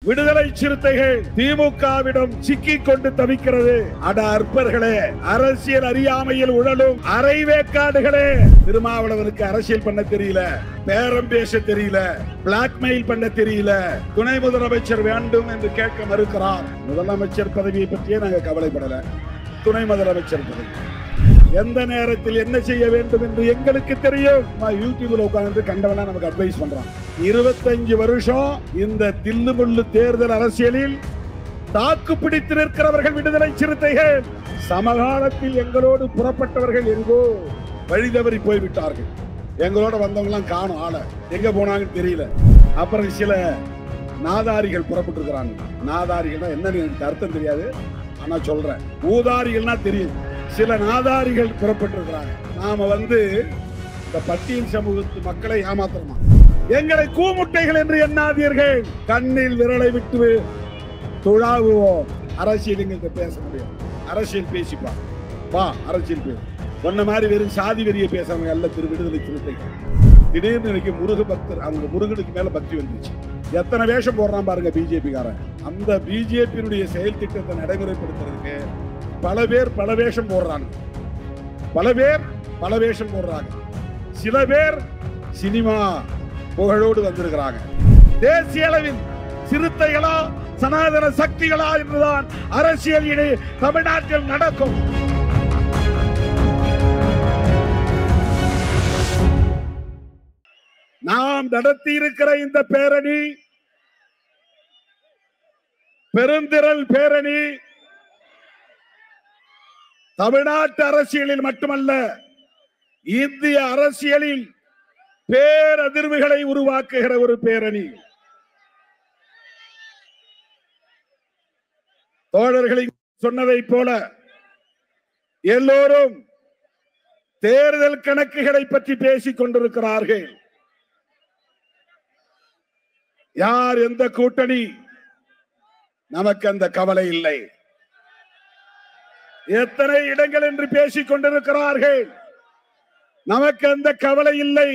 விடுதலை சிறுத்தைகள் திமுகவிடம் சிக்கிக் கொண்டு தவிக்கிறது. அட அற்பர்களே, அரசியல் அறியாமையில் உழலும் அரைவேக்காடுகளே, திருமாவளவனுக்கு அரசியல் பண்ண தெரியல, பேரம் பேச தெரியல, பிளாக்மெயில் பண்ண தெரியல, துணை முதலமைச்சர் வேண்டும் என்று கேட்க மறுக்கிறார். முதலமைச்சர் பதவியை பற்றியே நாங்க கவலைப்படல, துணை முதலமைச்சர் பதவி எந்த நேரத்தில் என்ன செய்ய வேண்டும் என்று எங்களுக்கு தெரியும். யூடியூப்ல உட்கார்ந்து கண்டவனா நமக்கு அட்வைஸ் பண்றான். 25 வருஷம் இந்த தில்லுமுள்ளு தேர்தல் அரசியலில் தாக்கு பிடித்து நிற்கிறவர்கள் விடுதலை சிறுத்தைகள். சமகாலத்தில் எங்களோடு புறப்பட்டவர்கள் எங்கோ வழி தவறி போய்விட்டார்கள். எங்களோட வந்தவங்க எல்லாம் காணும், ஆள எங்க போனாங்கன்னு தெரியல. அப்புறம் சில நாதாரிகள் புறப்பட்டு இருக்கிறாங்க. நாதாரிகள்னா என்னன்னு எனக்கு அர்த்தம் தெரியாது, ஆனா சொல்றேன். ஊதாரிகள்னா தெரியும். சில நாதாரிகள் புறப்பட்டிருக்கிறாங்க. நாம இந்த பட்டியல் சமூகத்து மக்களை ஏமாத்துறோமா? எங்களை கூமுட்டைகள் என்று எண்ணாதீர்கள். கண்ணில் விரலை விட்டு துழாவுவோம். அரசியல் எங்க பேச முடியும்? அரசியல் பேசிப்பா வா, அரசியல் பேச. சொன்ன மாதிரி வெறும் சாதி வெறிய பேசுறவங்க அல்ல திரு விடுதலை சிறுத்தைகள். திடீர்னு இன்னைக்கு முருக பக்தர், அவங்க முருகனுக்கு மேல பக்தி வந்துச்சு. எத்தனை வேஷம் போடுறான் பாருங்க பிஜேபி காரன். அந்த பிஜேபியினுடைய செயல் திட்டத்தை நடைமுறைப்படுத்துறதுக்கு பல பேர் பல வேஷம் போடுறாங்க. பல பேர் பல வேஷம் போடுறாங்க. சில பேர் சினிமா புகழோடு வந்திருக்கிறாங்க. தேசிய அளவில் சிறுத்தைகளா சனாதன சக்திகளா என்றுதான் அரசியல் இனி தமிழ்நாட்டில் நடக்கும். நாம் நடத்தி இருக்கிற இந்த பேரணி, பெருந்திரள் பேரணி, தமிழ்நாட்டு அரசியலில் மட்டுமல்ல, இந்திய அரசியலில் பேரதிர்வுகளை உருவாக்குகிற ஒரு பேரணி. தோழர்களை சொன்னதை போல எல்லோரும் தேர்தல் கணக்குகளை பற்றி பேசிக் கொண்டிருக்கிறார்கள். யார் எந்த கூட்டணி, நமக்கு அந்த கவலை இல்லை. எத்தனை இடங்கள் என்று பேசிக் கொண்டிருக்கிறார்கள், நமக்கு அந்த கவலை இல்லை.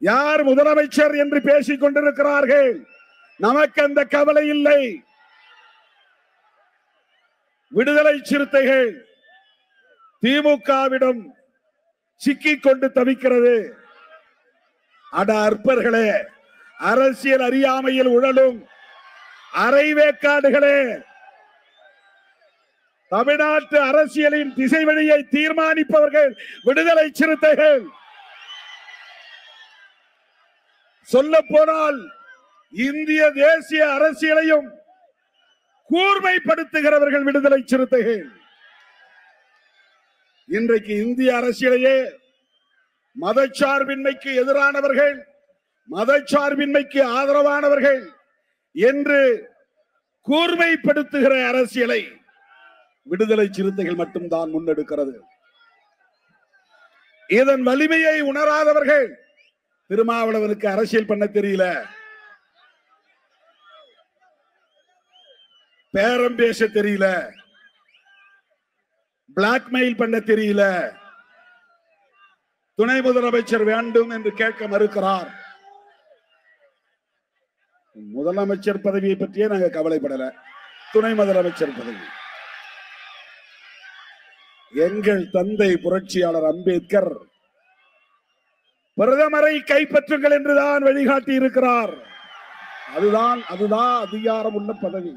யார் முதலமைச்சர் என்று பேசிக் கொண்டிருக்கிறார்கள், நமக்கு அந்த கவலை இல்லை. விடுதலை சிறுத்தைகள் திமுகவிடம் சிக்கிக் கொண்டு தவிக்கிறது. அட அற்பர்களே, அரசியல் அறியாமையில் உழலும் அரைவேக்காடுகளே, தமிழ்நாட்டு அரசியலின் திசை வழியை தீர்மானிப்பவர்கள் விடுதலை சிறுத்தைகள். சொல்ல போனால் இந்திய தேசிய அரசியலையும் கூர்மைப்படுத்துகிறவர்கள் விடுதலை சிறுத்தைகள். இன்றைக்கு இந்திய அரசியலையே மதச்சார்பின்மைக்கு எதிரானவர்கள், மதச்சார்பின்மைக்கு ஆதரவானவர்கள் என்று கூர்மைப்படுத்துகிற அரசியலை விடுதலை சிறுத்தைகள் மட்டும்தான் முன்னெடுக்கிறது. இதன் வலிமையை உணராதவர்கள், திருமாவளவனுக்கு அரசியல் பண்ண தெரியல, பேரம் பேச தெரியல, பிளாக்மெயில் பண்ண தெரியல, துணை முதலமைச்சர் வேண்டும் என்று கேட்க மறுக்கிறார். முதலமைச்சர் பதவியை பற்றியே நாங்க கவலைப்படல, துணை முதலமைச்சர் பதவி. எங்கள் தந்தை புரட்சியாளர் அம்பேத்கர் பிரதமரை கைப்பற்றுங்கள் என்றுதான் வழிகாட்டி இருக்கிறார். அதுதான் அதிகாரம் உள்ள பதவி,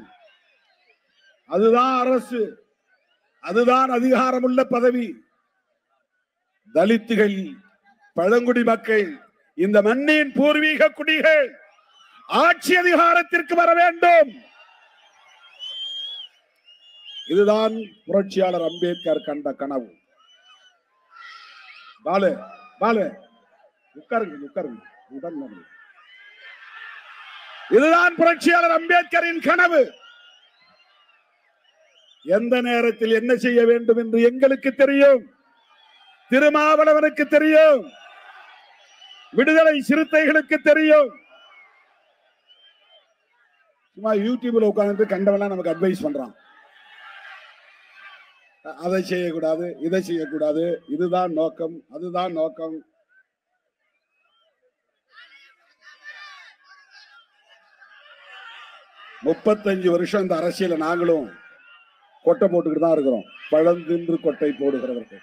அதுதான் அரசு, அதுதான் அதிகாரம் உள்ள பதவி. தலித்துகள், பழங்குடி மக்கள், இந்த மண்ணின் பூர்வீக குடிகள் ஆட்சி அதிகாரத்திற்கு வர வேண்டும். இதுதான் புரட்சியாளர் அம்பேத்கர் கண்ட கனவு. பாலு பாலு உட்காருங்க. இதுதான் புரட்சியாளர் அம்பேத்கரின் கனவு. எந்த நேரத்தில் என்ன செய்ய வேண்டும் என்று எங்களுக்கு தெரியும், திருமாவளவனுக்கு தெரியும், விடுதலை சிறுத்தைகளுக்கு தெரியும். சும்மா யூடியூப்ல உட்கார்ந்து கண்டவனா நமக்கு அட்வைஸ் பண்றான். அதை செய்யக்கூடாது, இதை செய்யக்கூடாது, இதுதான் நோக்கம், அதுதான் நோக்கம். 35 வருஷம் இந்த அரசியல நாங்களும் கொட்டை போட்டுக்கிட்டு தான் இருக்கிறோம். பழந்தின்று கொட்டை போடுகிறவர்கள்.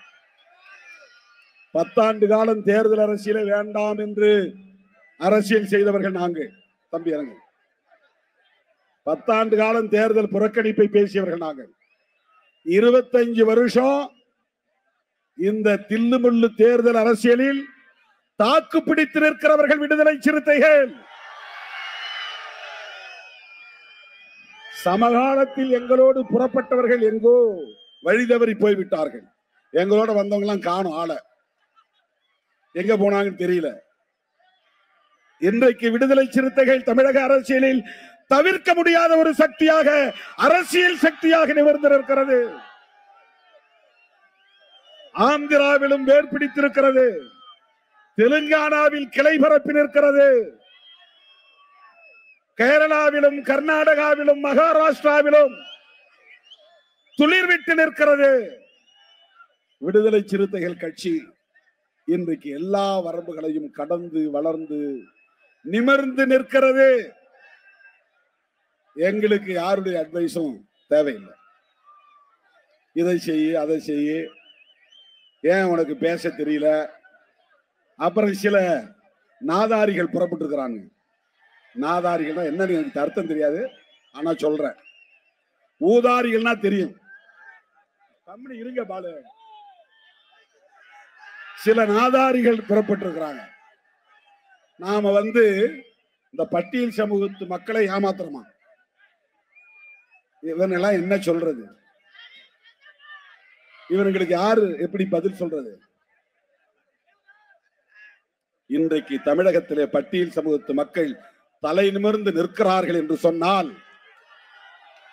10 ஆண்டு காலம் தேர்தல் அரசியலை வேண்டாம் என்று அரசியல் செய்தவர்கள் நாங்கள். தம்பி இறங்க. 10 ஆண்டு காலம் தேர்தல் புறக்கணிப்பை பேசியவர்கள் நாங்கள். 25 வருஷம் இந்த தில்லுமுள்ளு தேர்தல் அரசியலில் தாக்கு பிடித்து நிற்கிறவர்கள் விடுதலை சிறுத்தைகள். சமகாலத்தில் எங்களோடு புறப்பட்டவர்கள் எங்கோ வழிதவறி போய்விட்டார்கள். எங்களோட வந்தவங்க எல்லாம் காணும் ஆள, எங்க போனாங்கன்னு தெரியல. இன்றைக்கு விடுதலை சிறுத்தைகள் தமிழக அரசியலில் தவிர்க்க முடியாத ஒரு சக்தியாக, அரசியல் சக்தியாக நிமிர்ந்திருக்கிறது. ஆந்திராவிலும் வேர் பிடித்திருக்கிறது. தெலுங்கானாவில் கிளை பரப்பி நிற்கிறது. கேரளாவிலும் கர்நாடகாவிலும் மகாராஷ்டிராவிலும் துளிர்விட்டு நிற்கிறது. விடுதலை சிறுத்தைகள் கட்சி இன்றைக்கு எல்லா வரம்புகளையும் கடந்து வளர்ந்து நிமிர்ந்து நிற்கிறது. எங்களுக்கு யாருடைய அட்வைஸும் தேவையில்லை. இதை செய்ய அதை செய்ய, ஏன் உனக்கு பேச தெரியல. அப்புறம் சில நாதாரிகள் புறப்பட்டு இருக்கிறாங்க. நாதாரிகள்னா என்னன்னு எனக்கு அர்த்தம் தெரியாது, ஆனா சொல்றேன். ஊதாரிகள்னா தெரியும். கம்பெனி இருங்க பாலு. சில நாதாரிகள் புறப்பட்டு இருக்கிறாங்க. நாம இந்த பட்டியல் சமூகத்து மக்களை ஏமாத்துறோமா? இவனெல்லாம் என்ன சொல்றது? இவர்களுக்கு யாரு எப்படி பதில் சொல்றது? இன்றைக்கு தமிழகத்திலே பட்டியல் சமூகத்து மக்கள் தலை நிமிர்ந்து நிற்கிறார்கள் என்று சொன்னால்,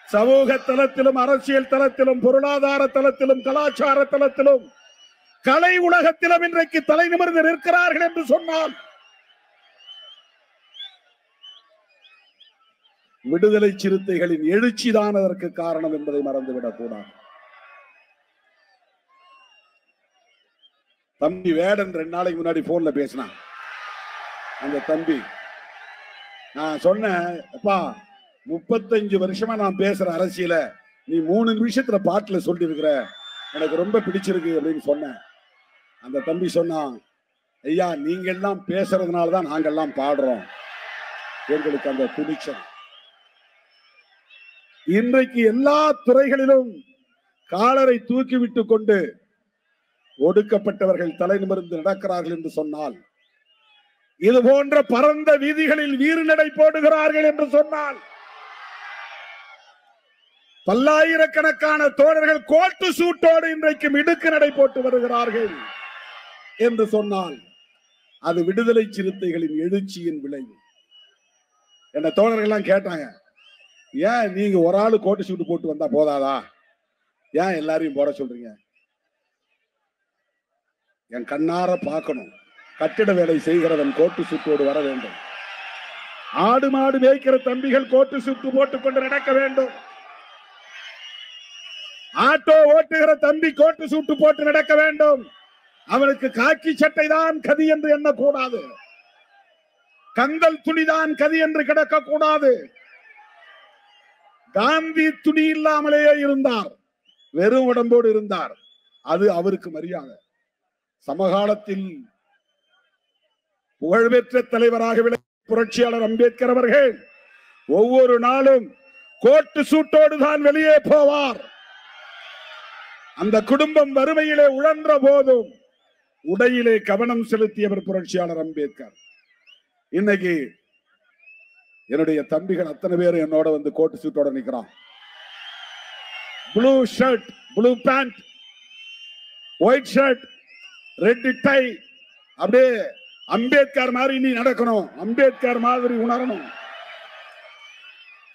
சமூக தளத்திலும் அரசியல் தளத்திலும் பொருளாதார தளத்திலும் கலாச்சார தளத்திலும் கலை உலகத்திலும் இன்றைக்கு தலை நிமிர்ந்து நிற்கிறார்கள் என்று சொன்னால், விடுதலை சிறுத்தைகளின் எழுச்சிதான் அதற்கு காரணம் என்பதை மறந்துவிடக் கூடாது. தம்பி வேடன் 2 நாளைக்கு முன்னாடி போன்ல பேசினான். அந்த தம்பி, நான் சொன்னேன், அப்பா 35 வருஷமா நான் பேசுற அரசியல நீ 3 நிமிஷத்துல பாட்டுல சொல்லி இருக்கிற, எனக்கு ரொம்ப பிடிச்சிருக்கு அப்படின்னு சொன்னேன். அந்த தம்பி சொன்னான், ஐயா நீங்க எல்லாம் பேசுறதுனாலதான் நாங்கெல்லாம் பாடுறோம். எங்களுக்கு அந்த துணிச்சல். இன்றைக்கு எல்லா துறைகளிலும் காலரை தூக்கி விட்டு கொண்டு ஒடுக்கப்பட்டவர்கள் தலை நிமிர்ந்து நடக்கிறார்கள் என்று சொன்னால், இது போன்ற பரந்த வீதிகளில் வீறு நடை போடுகிறார்கள் என்று சொன்னால், பல்லாயிரக்கணக்கான தோழர்கள் கோட்டு சூட்டோடு இன்றைக்கு மிடுக்கு நடை போட்டு வருகிறார்கள் என்று சொன்னால், அது விடுதலை சிறுத்தைகளின் எழுச்சியின் விளைவு. என்ன தோழர்கள் எல்லாம் கேட்டாங்க, ஏன் நீங்க ஒரு ஆளு கோட்டு சூட்டு போட்டு வந்தா போதாதா, ஏன் எல்லாரையும் போட சொல்றீங்க? என் கண்ணார பார்க்கணும். கட்டிட வேலை செய்கிறவன் கோட்டு சூட்டோடு வர வேண்டும். ஆடு மாடு மேய்க்கிற தம்பிகள் கோட்டு சூட்டு போட்டுக் கொண்டு நடக்க வேண்டும். ஆட்டோ ஓட்டுகிற தம்பி கோட்டு சூட்டு போட்டு நடக்க வேண்டும். அவனுக்கு காக்கி சட்டை தான் கதி என்று எண்ணக்கூடாது. கந்தல் துணிதான் கதி என்று கிடக்க கூடாது. காந்தி துணி இல்லாமலேயே இருந்தார், வெறும் உடம்போடு இருந்தார். அது அவருக்கு மரியாதை. சமகாலத்தில் புகழ்பெற்ற தலைவராக புரட்சியாளர் அம்பேத்கர் அவர்கள் ஒவ்வொரு நாளும் கோட்டு சூட்டோடு தான் வெளியே போவார். அந்த குடும்பம் வறுமையிலே உழன்ற போதும் உடையிலே கவனம் செலுத்தியவர் புரட்சியாளர் அம்பேத்கர். இன்னைக்கு என்னுடைய தம்பிகள் அத்தனை பேரும் என்னோட கோட்டு சூட்டோட நிக்கிறான். Blue shirt, blue pant, white shirt, red tie. அப்படியே அம்பேத்கர் மாதிரி நீ நடக்கணும், அம்பேத்கர் மாதிரி உணரணும்.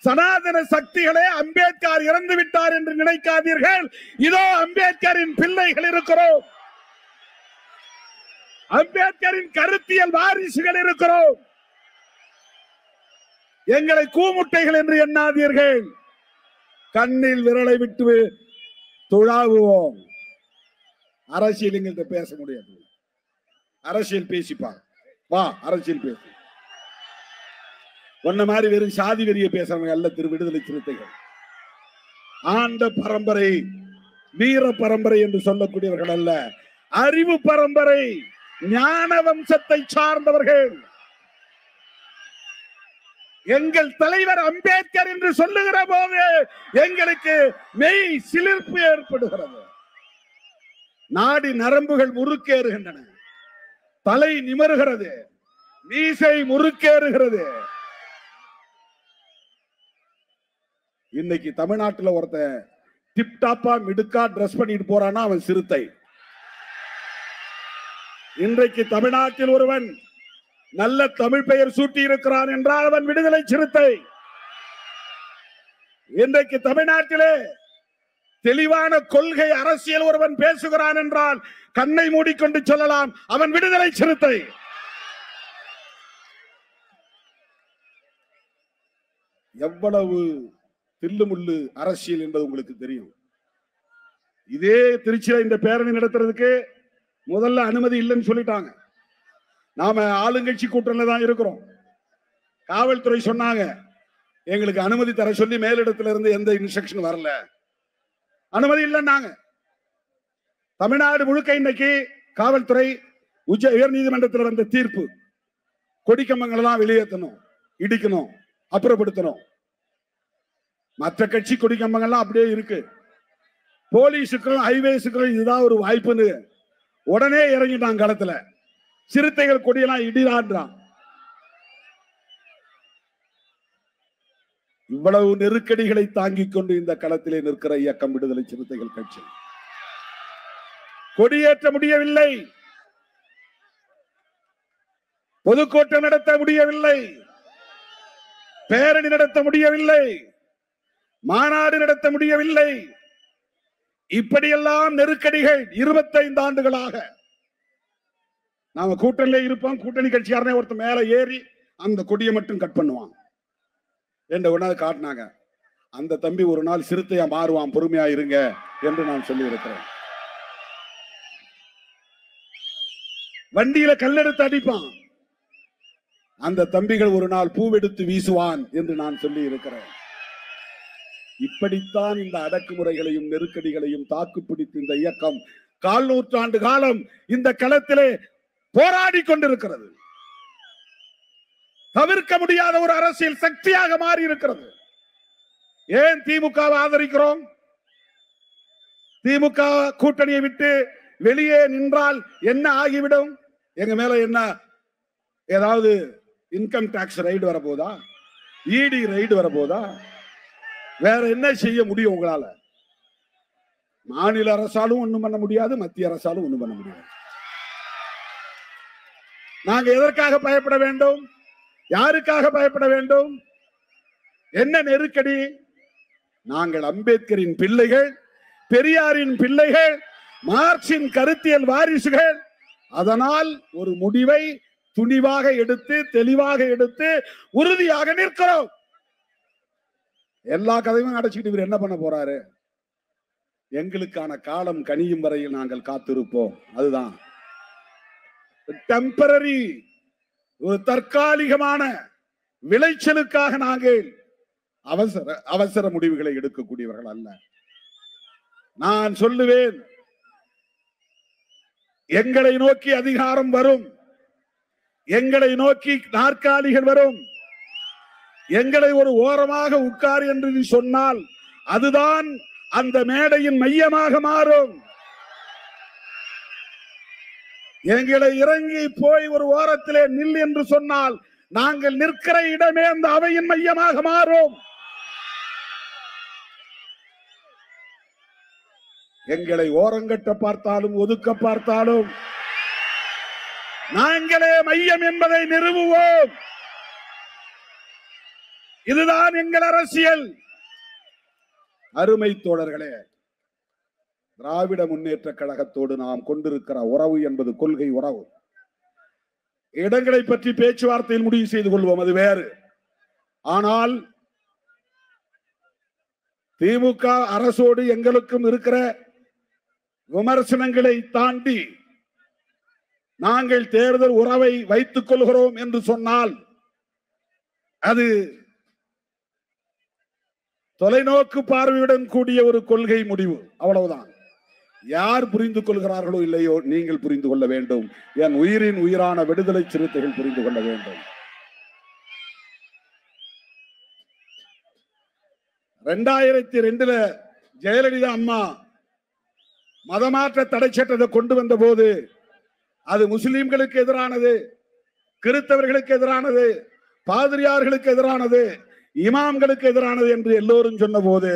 சனாதன சக்திகளே அம்பேத்கர் இறந்து விட்டார் என்று நினைக்காதீர்கள். இதோ அம்பேத்கரின் பிள்ளைகள் இருக்கிறோம். அம்பேத்கரின் கருத்தியல் வாரிசுகள் இருக்கிறோம். எங்களை கூமுட்டைகள் என்று எண்ணாதீர்கள். கண்ணில் விரலை விட்டு துழாவுவோம். அரசியல் எங்கள்கிட்ட பேச முடியாது. அரசியல் பேசிப்பார், வா அரசியல் பேசு. ஒன்ன மாதிரி வெறும் சாதி வெறிய பேசுறவங்க அல்ல திரு விடுதலை சிறுத்தைகள். ஆண்ட பரம்பரை, வீர பரம்பரை என்று சொல்லக்கூடியவர்கள் அல்ல, அறிவு பரம்பரை, ஞான வம்சத்தை சார்ந்தவர்கள். எங்கள் தலைவர் அம்பேத்கர் என்று சொல்லுகிற போது எங்களுக்கு மெய் சிலிர்ப்பு ஏற்படுகிறது. நாடி நரம்புகள் முறுக்கேறுகின்றன, தலை நிமருகிறது, மீசை முறுக்கேறுகிறது. இன்னைக்கு தமிழ்நாட்டில் ஒருத்த டிப்டாப்பா மிடுக்கா டிரஸ் பண்ணிட்டு போறானா அவன் சிறுத்தை. இன்றைக்கு தமிழ்நாட்டில் ஒருவன் நல்ல தமிழ் பெயர் சூட்டி இருக்கிறான் என்றால் அவன் விடுதலை சிறுத்தை. இன்றைக்கு தமிழ்நாட்டிலே தெளிவான கொள்கை அரசியல் ஒருவன் பேசுகிறான் என்றால் கண்ணை மூடிக்கொண்டு சொல்லலாம் அவன் விடுதலை சிறுத்தை. எவ்வளவு தில்லுமுள்ளு அரசியல் என்பது உங்களுக்கு தெரியும். இதே திருச்சியில இந்த பேரணி நடத்துறதுக்கு முதல்ல அனுமதி இல்லைன்னு சொல்லிட்டாங்க. நாம ஆளுங்கட்சி கூட்டணியில தான் இருக்கிறோம். காவல்துறை சொன்னாங்க எங்களுக்கு அனுமதி தர சொல்லி மேலிடத்துல இருந்து எந்த இன்ஸ்ட்ரக்ஷன் வரல, அனுமதி இல்லைன்னாங்க. தமிழ்நாடு முழுக்க இன்னைக்கு காவல்துறை உயர் நீதிமன்றத்தில் வந்த தீர்ப்பு, கொடிக்கம்பங்களெல்லாம் வெளியேற்றணும், இடிக்கணும், அப்புறப்படுத்தணும். மற்ற கட்சி கொடிக்கம்பங்கள்லாம் அப்படியே இருக்கு. போலீஸுக்கும் ஹைவேஸுக்கும் இதுதான் ஒரு வாய்ப்புன்னு உடனே இறங்கிட்டான் களத்துல. சிறுத்தைகள் கொடியெல்லாம் இடிறான்றான். இவ்வளவு நெருக்கடிகளை தாங்கிக் கொண்டு இந்த களத்திலே நிற்கிற இயக்கம் விடுதலை சிறுத்தைகள் கட்சி. கொடியேற்ற முடியவில்லை, பொதுக்கூட்டம் நடத்த முடியவில்லை, பேரணி நடத்த முடியவில்லை, மாநாடு நடத்த முடியவில்லை. இப்படியெல்லாம் நெருக்கடிகள் 25 ஆண்டுகளாக நாம கூட்டணியில இருப்போம். கூட்டணி கட்சியாரனே ஒருத்தர் மேல ஏறி அந்த கொடியை மட்டும் கட் பண்ணுவான் என்ற ஒன்னாவது காட்டினாங்க. அந்த தம்பி ஒரு நாள் சிறுத்தையா மாறுவான், பொறுமையா இருங்க என்று நான் சொல்லி இருக்கிறேன். வண்டியில கல்லெடுத்து அடிப்பான், அந்த தம்பிகள் ஒரு நாள் பூவெடுத்து வீசுவான் என்று நான் சொல்லி இருக்கிறேன். இப்படித்தான் இந்த அடக்குமுறைகளையும் நெருக்கடிகளையும் தாக்குப்பிடித்து இந்த இயக்கம் 1/4 நூற்றாண்டு காலம் இந்த களத்திலே போராடி கொண்டிருக்கிறது. தவிர்க்க முடியாத ஒரு அரசியல் சக்தியாக மாறி இருக்கிறது. ஏன் திமுகவை ஆதரிக்கிறோம்? திமுக கூட்டணியை விட்டு வெளியே நின்றால் என்ன ஆகிவிடும்? எங்க மேல என்ன ஏதாவது இன்கம் டாக்ஸ் ரைடு வரப்போதா, இடி ரைடு வரப்போதா? வேற என்ன செய்ய முடியும் உங்களால? மாநில அரசாலும் ஒண்ணும் பண்ண முடியாது, மத்திய அரசாலும் ஒண்ணும் பண்ண முடியாது. நாங்க எதற்காக பயப்பட வேண்டும்? யாருக்காக பயப்பட வேண்டும்? என்ன நெருக்கடி? நாங்கள் அம்பேத்கரின் பிள்ளைகள், பெரியாரின் பிள்ளைகள், மார்க்சின் கருத்தியல் வாரிசுகள். அதனால் ஒரு முடிவை துணிவாக எடுத்து, தெளிவாக எடுத்து, உறுதியாக நிற்கிறோம். எல்லா கதையும் அடைச்சிக்கிட்டு இவர் என்ன பண்ண போறாரு? எங்களுக்கான காலம் கனியும் வரையில் நாங்கள் காத்திருப்போம். அதுதான் டெம்பரரி, ஒரு தற்காலிகமான விளைச்சலுக்காக நாங்கள் அவசர முடிவுகளை எடுக்கக்கூடியவர்கள் அல்ல. நான் சொல்லுவேன், எங்களை நோக்கி அதிகாரம் வரும், எங்களை நோக்கி நாற்காலிகள் வரும், எங்களை ஒரு ஓரமாக உட்கார் என்று நீ சொன்னால் அதுதான் அந்த மேடையின் மையமாக மாறும். எங்களை இறங்கி போய் ஒரு ஓரத்திலே நில் என்று சொன்னால் நாங்கள் நிற்கிற இடமே அந்த அவையின் மையமாக மாறும். எங்களை ஓரங்கட்ட பார்த்தாலும் ஒதுக்க பார்த்தாலும் நாங்களே மையம் என்பதை நிறுவுவோம். இதுதான் எங்கள் அரசியல். அருமை தோழர்களே, திராவிட முன்னேற்ற கழகத்தோடு நாம் கொண்டிருக்கிற உறவு என்பது கொள்கை உறவு. இடங்களை பற்றி பேச்சுவார்த்தையில் முடிவு செய்து கொள்வோம், அது வேறு. ஆனால் திமுக அரசோடு எங்களுக்கும் இருக்கிற விமர்சனங்களை தாண்டி நாங்கள் தேர்தல் உறவை வைத்துக் கொள்கிறோம் என்று சொன்னால் அது தொலைநோக்கு பார்வையுடன் கூடிய ஒரு கொள்கை முடிவு, அவ்வளவுதான். யார் புரிந்து கொள்கிறார்களோ இல்லையோ, நீங்கள் புரிந்து கொள்ள வேண்டும். என் உயிரின் உயிரான விடுதலை சிறுத்தைகள் புரிந்து கொள்ள வேண்டும். 2002 ஜெயலலிதா அம்மா மதமாற்ற தடை சட்டத்தை கொண்டு வந்த போது அது முஸ்லிம்களுக்கு எதிரானது, கிறிஸ்தவர்களுக்கு எதிரானது, பாதிரியார்களுக்கு எதிரானது, இமாம்களுக்கு எதிரானது என்று எல்லோரும் சொன்ன போது,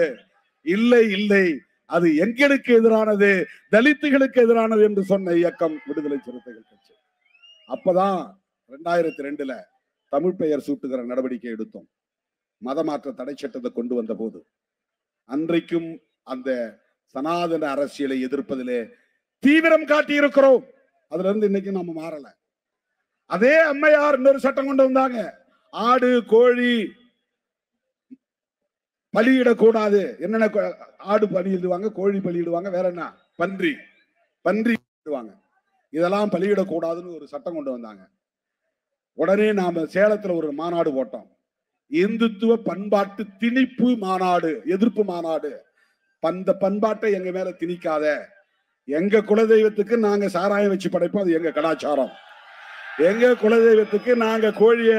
இல்லை இல்லை, அது எங்களுக்கு எதிரானது, தலித்துகளுக்கு எதிரானது என்று சொன்ன இயக்கம் விடுதலை சிறுத்தைகள் கட்சி. அப்பதான் 2002 தமிழ் பெயர் சூட்டுகிற நடவடிக்கை எடுத்தோம். மதமாற்ற தடை சட்டத்தை கொண்டு வந்த போது அன்றைக்கும் அந்த சனாதன அரசியலை எதிர்ப்பதிலே தீவிரம் காட்டியிருக்கிறோம். அதுல இருந்து இன்னைக்கு நம்ம மாறல. அதே அம்மையார் இன்னொரு சட்டம் கொண்டு வந்தாங்க. ஆடு கோழி பலியிடக்கூடாது. என்னென்ன ஆடு பலியிடுவாங்க, கோழி பலியிடுவாங்க, வேற என்ன பன்றி பலியிடுவாங்க. இதெல்லாம் பலியிடக்கூடாதுன்னு ஒரு சட்டம் கொண்டு வந்தாங்க. உடனே நாம சேலத்துல ஒரு மாநாடு போட்டோம். இந்துத்துவ பண்பாட்டு திணிப்பு மாநாடு, எதிர்ப்பு மாநாடு. அந்த பண்பாட்டை எங்க மேல திணிக்காத. எங்க குலதெய்வத்துக்கு நாங்க சாராயம் வச்சு படைப்போம், அது எங்க கலாச்சாரம். எங்க குலதெய்வத்துக்கு நாங்க கோழிய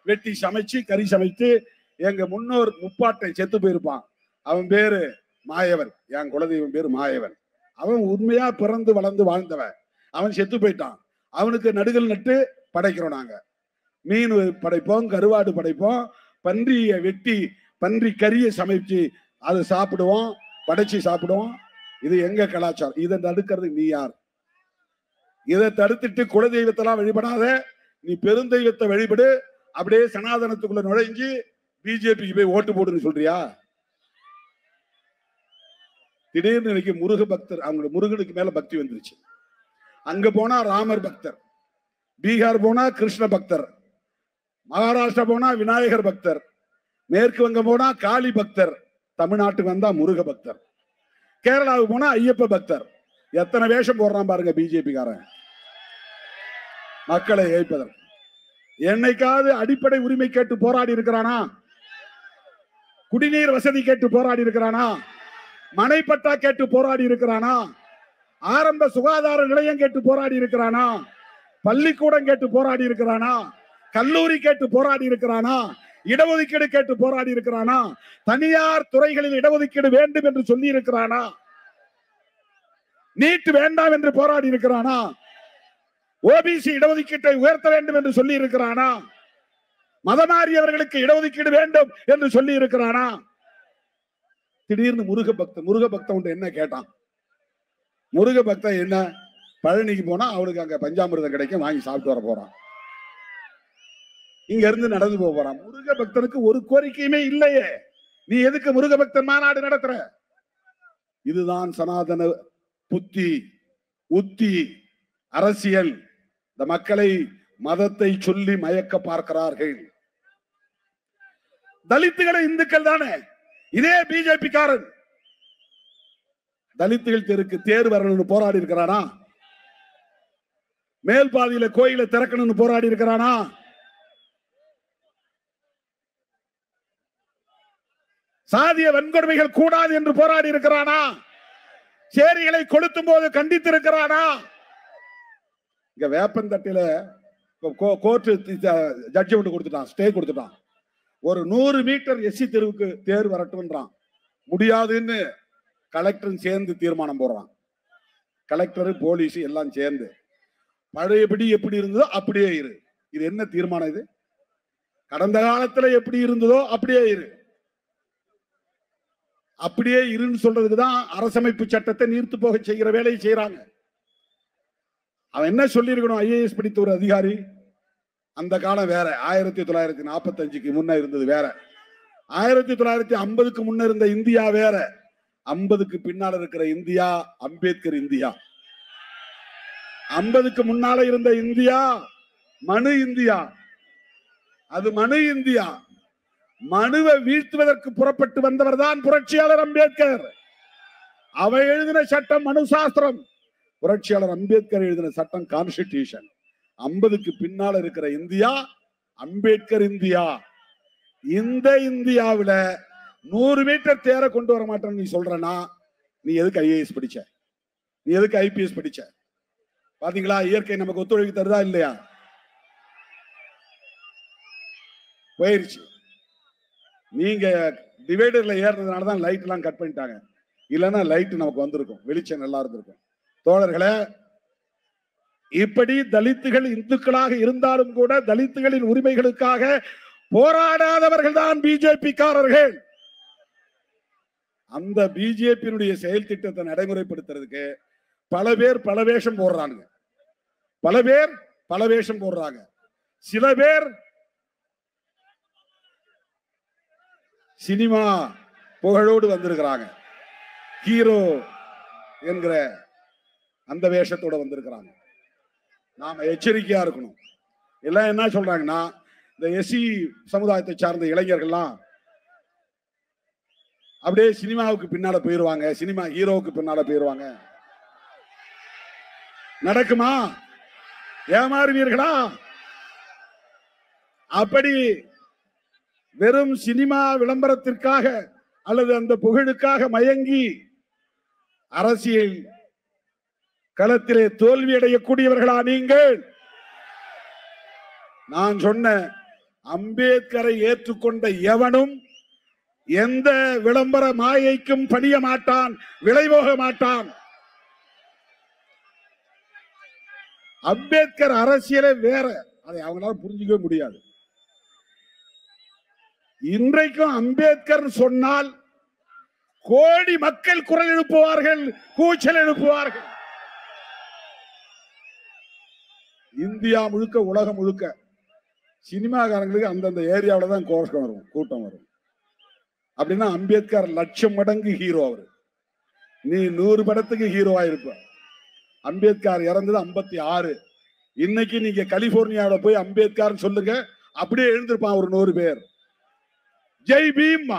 வெட்டி சமைச்சு கறி சமைத்து, எங்க முன்னோர் முப்பாட்டை செத்து போயிருப்பான், அவன் பேரு மாயவன், என் குலதெய்வம் பேரு மாயவன். அவன் உண்மையா பிறந்து வளர்ந்து வாழ்ந்தவன், அவன் செத்து போயிட்டான். அவனுக்கு நடுகள் நட்டு படைக்கிறோம். நாங்க மீன் படைப்போம், கருவாடு படைப்போம், பன்றியை வெட்டி பன்றி கறியை சமைச்சு அதை சாப்பிடுவோம், படைச்சு சாப்பிடுவோம். இது எங்க கலாச்சாரம். இதை தடுக்கிறது நீ யார்? இதை தடுத்துட்டு குலதெய்வத்தெல்லாம் வழிபடாத, நீ பெருந்தெய்வத்தை வழிபடு, அப்படியே சனாதனத்துக்குள்ள நுழைஞ்சு பிஜேபிக்கு போய் ஓட்டு போடுன்னு சொல்றியா? திடீர்னு இன்னைக்கு முருக பக்தர், அவங்க முருகனுக்கு மேல பக்தி வந்துருச்சு. அங்க போனா ராமர் பக்தர், பீகார் போனா கிருஷ்ண பக்தர், மகாராஷ்டிரா போனா விநாயகர் பக்தர், மேற்கு வங்கம் போனா காளி பக்தர், தமிழ்நாட்டுக்கு வந்தா முருக பக்தர், கேரளாவுக்கு போனா ஐயப்ப பக்தர். எத்தனை வேஷம் போடுறான் பாருங்க பிஜேபி காரன் மக்களை ஏய்ப்பதற்கு. என்னைக்காவது அடிப்படை உரிமை கேட்டு போராடி இருக்கிறானா? குடிநீர் வசதி கேட்டு போராடி இருக்கிறானா? மனைப்பட்டா கேட்டு போராடி இருக்கிறானா? ஆரம்ப சுகாதார நிலையம் கேட்டு போராடி இருக்கிறானா? பள்ளிக்கூடம் கேட்டு போராடி இருக்கிறானா? கல்லூரி கேட்டு போராடி இருக்கிறானா? இடஒதுக்கீடு கேட்டு போராடி இருக்கிறானா? தனியார் துறைகளில் இடஒதுக்கீடு வேண்டும் என்று சொல்லி இருக்கிறானா? நீட் வேண்டாம் என்று போராடி இருக்கிறானா? ஓபிசி இடஒதுக்கீட்டை உயர்த்த வேண்டும் என்று சொல்லி இருக்கிறானா? மதமாறியவர்களுக்கு இடஒதுக்கீடு வேண்டும் என்று சொல்லி இருக்கிறானா? திடீர்னு முருக பக்தன் என்ன கேட்டான்? முருக பக்தன் என்ன, பழனிக்கு போனா அவனுக்கு அங்க பஞ்சாமிர்தம் கிடைக்கும், வாங்கி சாப்பிட்டு வர போறான், இங்க இருந்து நடந்து போறான். முருக பக்தனுக்கு ஒரு கோரிக்கையுமே இல்லையே, நீ எதுக்கு முருக பக்தன் மாநாடு நடத்துற? இதுதான் சனாதன புத்தி உத்தி அரசியல். இந்த மக்களை மதத்தை சொல்லி மயக்க பார்க்கிறார்கள். தலித்துகளை இந்துக்கள் தானே. இதே பிஜேபி காரன் தலித்துகள் தெருக்கு தேர் வரணும்னு போராடி இருக்கிறானா? மேல் பாதியில கோயிலை திறக்கணும்னு போராடி இருக்கிறானா? சாதிய வன்கொடுமைகள் கூடாது என்று போராடி இருக்கிறானா? சேரிகளை கொளுத்தும் போது கண்டித்து இருக்கிறானா? இங்க வேப்பந்தட்டில கோர்ட் ஜட்ஜ்மெண்ட் கொடுத்துட்டான், ஸ்டே கொடுத்துட்டான். ஒரு 100 மீட்டர் எஸ்சி தெருவுக்கு தேர் வரட்டும்ன்றான். முடியாதுன்னு கலெக்டர் சேர்ந்து தீர்மானம் போடுறான். கலெக்டர் போலீஸ் எல்லாம் சேர்ந்து பழையபடி எப்படி இருந்ததோ அப்படியே இரு. இது என்ன தீர்மானம்? இது கடந்த காலத்துல எப்படி இருந்ததோ அப்படியே இரு. அப்படியே இருன்னு சொல்றதுக்கு தான் அரசமைப்பு சட்டத்தை நீர்த்து போக செய்கிற வேலையை செய்யறாங்க. அவன் என்ன சொல்லி இருக்கணும்? ஐஏஎஸ் படித்த ஒரு அதிகாரி. அந்த காலம் வேற, 1945க்கு முன்ன இருந்தது வேற, 1950க்கு முன்ன இருந்த இந்தியா வேற, 50க்கு பின்னால இருக்கிற இந்தியா அம்பேத்கர் இந்தியா. 50க்கு முன்னால இருந்த இந்தியா மனு இந்தியா. அது மனு இந்தியா. மனுவை வீழ்த்துவதற்கு புறப்பட்டு வந்தவர் தான் புரட்சியாளர் அம்பேத்கர். அவர் எழுதின சட்டம் மனு சாஸ்திரம், புரட்சியாளர் அம்பேத்கர் எழுதின சட்டம் கான்ஸ்டிடியூஷன். 50க்கு பின்னால இருக்கிற இந்தியா அம்பேத்கர் இந்தியா. இந்த இந்தியாவில் 100 மீட்டர் தேர கொண்டு வர மாட்டேன்னு நீ சொல்றனா, நீ எதுக்கு ஐஏஎஸ் படிச்ச? நீ எதுக்கு ஐபிஎஸ் படிச்ச? பாத்தீங்களா, இயற்கை நமக்கு ஒத்துழைப்பு தருதா இல்லையா? போயிருச்சு. நீங்க டிவைடர்ல ஏறினதுனால தான் லைட் எல்லாம் கட் பண்ணிட்டாங்க. இல்லைன்னா லைட் நமக்கு வந்திருக்கும், வெளிச்சம் நல்லா இருந்திருக்கும். தோழர்களே, இப்படி தலித்துகள் இந்துக்களாக இருந்தாலும் கூட தலித்துகளின் உரிமைகளுக்காக போராடாதவர்கள் தான் பிஜேபி காரர்கள். அந்த பிஜேபியினுடைய செயல் திட்டத்தை நடைமுறைப்படுத்துறதுக்கு பல பேர் பல வேஷம் போடுறாங்க. பல பேர் பல வேஷம் போடுறாங்க. சில பேர் சினிமா புகழோடு வந்திருக்கிறாங்க, ஹீரோ என்கிற அந்த வேஷத்தோட வந்திருக்கிறாங்க. நாம எச்சரிக்கையா இருக்கணும். எல்லாம் என்ன சொல்றாங்கன்னா, இந்த எஸ்சி சமுதாயத்தை சார்ந்த இளைஞர்கள்லாம் அப்படியே சினிமாவுக்கு பின்னால போயிருவாங்க, சினிமா ஹீரோவுக்கு பின்னால போயிருவாங்க. நடக்குமா? ஏமாறுவீர்களா? அப்படி வெறும் சினிமா விளம்பரத்திற்காக அல்லது அந்த புகழுக்காக மயங்கி அரசியல் களத்திலே தோல்வி அடையக்கூடியவர்களா நீங்கள்? நான் சொன்ன அம்பேத்கரை ஏற்றுக்கொண்ட எவனும் எந்த விளம்பர மாயைக்கும் பணிய மாட்டான், விளைவோக மாட்டான். அம்பேத்கர் அரசியலே வேற, அதை அவங்களால புரிஞ்சிக்கவே முடியாது. இன்றைக்கும் அம்பேத்கர் சொன்னால் கோடி மக்கள் குரல் எழுப்புவார்கள், கூச்சல் எழுப்புவார்கள். இந்தியா முழுக்க, உலகம் முழுக்க சினிமாக்காரங்களுக்கு அந்தந்த ஏரியாவில் தான் கோஷம் வரும், கூட்டம் வரும். அப்படின்னா அம்பேத்கர் 1,00,000 மடங்கு ஹீரோ. அவரு நீ 100 படத்துக்கு ஹீரோவா இருப்ப. அம்பேத்கர் இறந்தது 56. இன்னைக்கு நீங்க கலிபோர்னியாவில் போய் அம்பேத்கர் சொல்லுங்க, அப்படியே எழுந்திருப்பான் ஒரு 100 பேர். ஜெய் பீம்,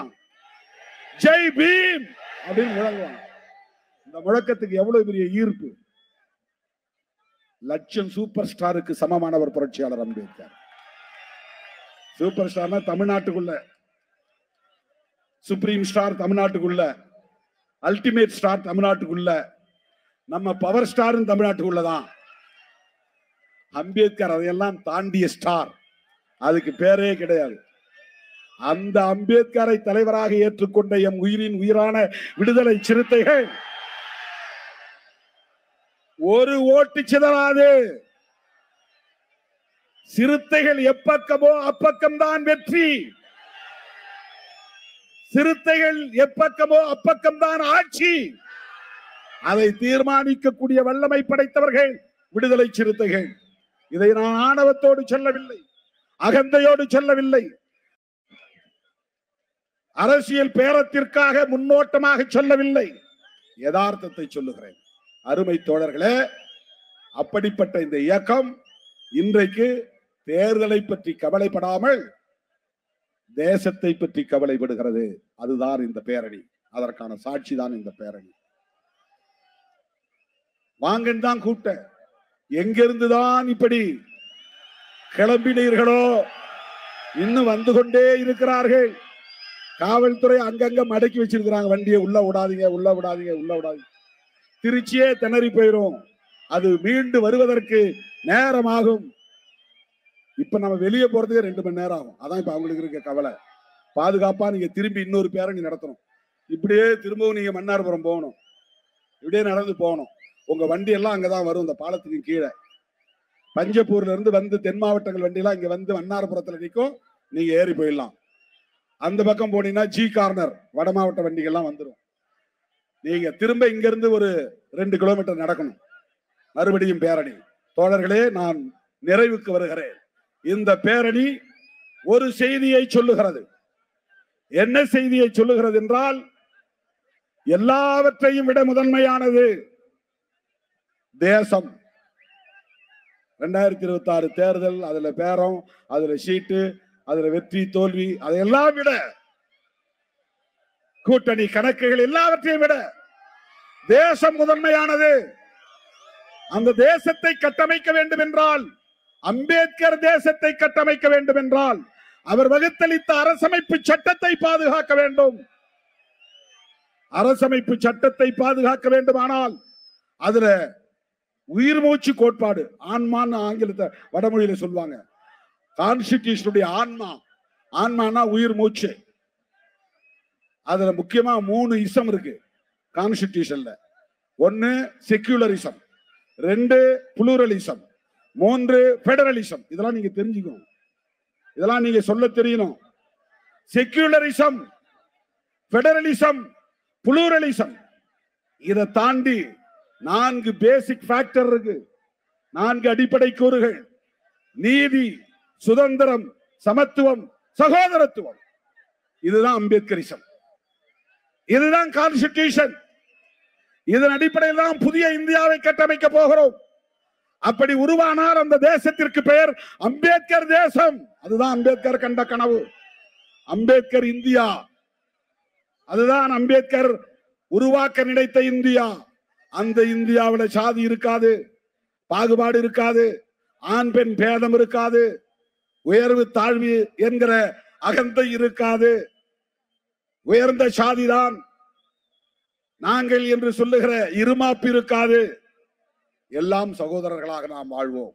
ஜெய் பீம் அப்படின்னு முழங்குவாங்க. இந்த முழக்கத்துக்கு எவ்வளவு பெரிய ஈர்ப்பு! 1,00,000 சூப்பர் ஸ்டாருக்கு சமமானவர் புரட்சியாளர் அம்பேத்கர். சூப்பர் ஸ்டார்னா தமிழ்நாட்டுக்குள்ள, சுப்ரீம் ஸ்டார் தமிழ்நாட்டுக்குள்ள, அல்டிமேட் ஸ்டார் தமிழ்நாட்டுக்குள்ள, நம்ம பவர் ஸ்டார் தமிழ்நாட்டுக்குள்ளதான். அம்பேத்கர் அதையெல்லாம் தாண்டிய ஸ்டார், அதுக்கு பேரே கிடையாது. அந்த அம்பேத்கரை தலைவராக ஏற்றுக்கொண்ட எம் உயிரின் உயிரான விடுதலை சிறுத்தைகள் ஒரு ஓட்டு சிதறாது. சிறுத்தைகள் எப்பக்கமோ அப்பக்கம்தான் வெற்றி. சிறுத்தைகள் எப்பக்கமோ அப்பக்கம்தான் ஆட்சி. அதை தீர்மானிக்கக்கூடிய வல்லமை படைத்தவர்கள் விடுதலை சிறுத்தைகள். இதை நான் ஆணவத்தோடு சொல்லவில்லை, அகந்தையோடு சொல்லவில்லை, அரசியல் பேரத்திற்காக முன்னோட்டமாக சொல்லவில்லை, யதார்த்தத்தை சொல்லுகிறேன். அருமை தோழர்களே, அப்படிப்பட்ட இந்த இயக்கம் இன்றைக்கு தேர்தலை பற்றி கவலைப்படாமல் தேசத்தை பற்றி கவலைப்படுகிறது. அதுதான் இந்த பேரணி, அதற்கான சாட்சி தான் இந்த பேரணி. வாங்கன்னு தான் கூப்பிட்ட, எங்கிருந்துதான் இப்படி கிளம்பினீர்களோ இன்னும் வந்து கொண்டே இருக்கிறார்கள். காவல்துறை அங்கங்க மடக்கி வச்சிருக்கிறாங்க வண்டியை. உள்ள விடாதீங்க, உள்ள விடாதீங்க, உள்ள விடாதீங்க. திருச்சியே திணறி போயிரும். அது மீண்டு வருவதற்கு நேரமாகும். இப்ப நம்ம வெளியே போறதுக்கு 2 மணி நேரம் ஆகும். அதான் இப்ப அவங்களுக்கு இருக்க கவலை. பாதுகாப்பா நீங்க திரும்பி இன்னொரு பேரணி நடத்தணும். இப்படியே திரும்பவும் நீங்க மன்னார்புரம் போகணும், இப்படியே நடந்து போகணும். உங்க வண்டி எல்லாம் அங்கதான் வரும், இந்த பாலத்துக்கு கீழே. பஞ்சப்பூர்ல இருந்து வந்து தென் மாவட்டங்கள் வண்டியெல்லாம் இங்க வந்து மன்னார்புரத்துல நிற்கும், நீங்க ஏறி போயிடலாம். அந்த பக்கம் போனீங்கன்னா ஜி கார்னர் வட மாவட்ட வண்டிகள்லாம் வந்துடும். நீங்க திரும்ப இங்க இருந்து ஒரு 2 கிலோமீட்டர் நடக்கணும், மறுபடியும் பேரணி. தோழர்களே, நான் நிறைவுக்கு வருகிறேன். இந்த பேரணி ஒரு செய்தியை சொல்லுகிறது. என்ன செய்தியை சொல்லுகிறது என்றால், எல்லாவற்றையும் விட முதன்மையானது தேசம். 2026 தேர்தல், அதுல பேரம், அதுல சீட்டு, அதுல வெற்றி தோல்வி, அதையெல்லாம் விட, கூட்டணி கணக்குகள் எல்லாவற்றையும் விட தேசம் முதன்மையானது. அந்த தேசத்தை கட்டமைக்க வேண்டும் என்றால், அம்பேத்கர் தேசத்தை கட்டமைக்க வேண்டும் என்றால், அவர் வகுத்தளித்த அரசமைப்பு சட்டத்தை பாதுகாக்க வேண்டும். அரசமைப்பு சட்டத்தை பாதுகாக்க வேண்டுமானால் அதுல உயிர் மூச்சு கோட்பாடு, ஆன்மான்னு ஆங்கிலத்தை வடமொழியில சொல்லுவாங்க. கான்ஸ்டிடியூஷனுடைய ஆன்மா, ஆன்மானா உயிர் மூச்சு. அதுல முக்கியமா 3 இசம் இருக்கு கான்ஸ்டிடியூஷன்ல. 1 செக்யூலரிசம், 2 புளூரலிசம், 3 பெடரலிசம். இதெல்லாம் நீங்க தெரிஞ்சுக்கணும், இதெல்லாம் நீங்க சொல்ல தெரியணும். செக்யூலரிசம், பெடரலிசம், புளூரலிசம், இதை தாண்டி 4 பேசிக் ஃபேக்டர் இருக்கு, 4 அடிப்படை கூறுகள்: நீதி, சுதந்திரம், சமத்துவம், சகோதரத்துவம். இதுதான் அம்பேத்கரிசம், இதுதான் கான்ஸ்டிடியூஷன். இதன் அடிப்படையில் தான் புதிய இந்தியாவை கட்டமைக்க போகிறோம். அப்படி உருவானால் அந்த தேசத்திற்கு பெயர் அம்பேத்கர் தேசம். அதுதான் அம்பேத்கர் கண்ட கனவு, அம்பேத்கர் இந்தியா. அதுதான் அம்பேத்கர் உருவாக்க நினைத்த இந்தியா. அந்த இந்தியாவில சாதி இருக்காது, பாகுபாடு இருக்காது, ஆண் பெண் பேதம் இருக்காது, உயர்வு தாழ்வு என்கிற அகந்தை இருக்காது. உயர்ந்த சாதிதான் நாங்கள் என்று சொல்லுகிற இருமாப்பு இருக்காது. எல்லாம் சகோதரர்களாக நாம் வாழ்வோம்.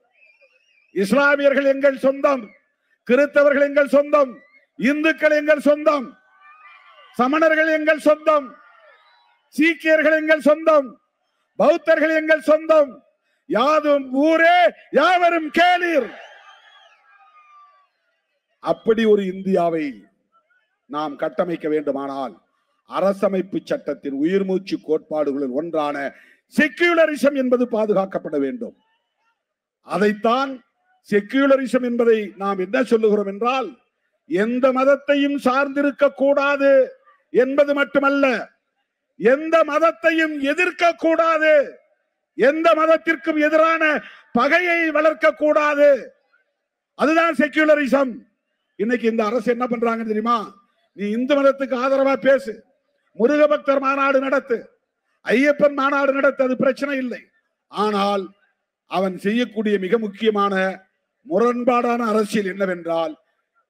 இஸ்லாமியர்கள் எங்கள் சொந்தம், கிறிஸ்தவர்கள் எங்கள் சொந்தம், இந்துக்கள் எங்கள் சொந்தம், சமணர்கள் எங்கள் சொந்தம், சீக்கியர்கள் எங்கள் சொந்தம், பௌத்தர்கள் எங்கள் சொந்தம். யாதும் ஊரே யாவரும் கேளீர். அப்படி ஒரு இந்தியாவை நாம் கட்டமைக்க வேண்டுமானால் அரசமைப்பு சட்டத்தின் உயிர் மூச்சு கோட்பாடுகளில் ஒன்றான செக்யூலரிசம் என்பது பாதுகாக்கப்பட வேண்டும். அதைத்தான் செக்யூலரிசம் என்பதை நாம் என்ன சொல்லுகிறோம் என்றால், எந்த மதத்தையும் சார்ந்திருக்க கூடாது என்பது மட்டுமல்ல, எந்த மதத்தையும் எதிர்க்க கூடாது, எந்த மதத்திற்கும் எதிரான பகையை வளர்க்க கூடாது. அதுதான் செக்யூலரிசம். இன்னைக்கு இந்த அரசு என்ன பண்றாங்க தெரியுமா? நீ இந்து மதத்துக்கு ஆதரவா பேசு, முருக பக்தர் மாநாடு நடத்து, ஐயப்பன் மாநாடு நடத்து, அது பிரச்சனை இல்லை. ஆனால் அவன் செய்யக்கூடிய மிக முக்கியமான முரண்பாடான அரசியல் என்னவென்றால்,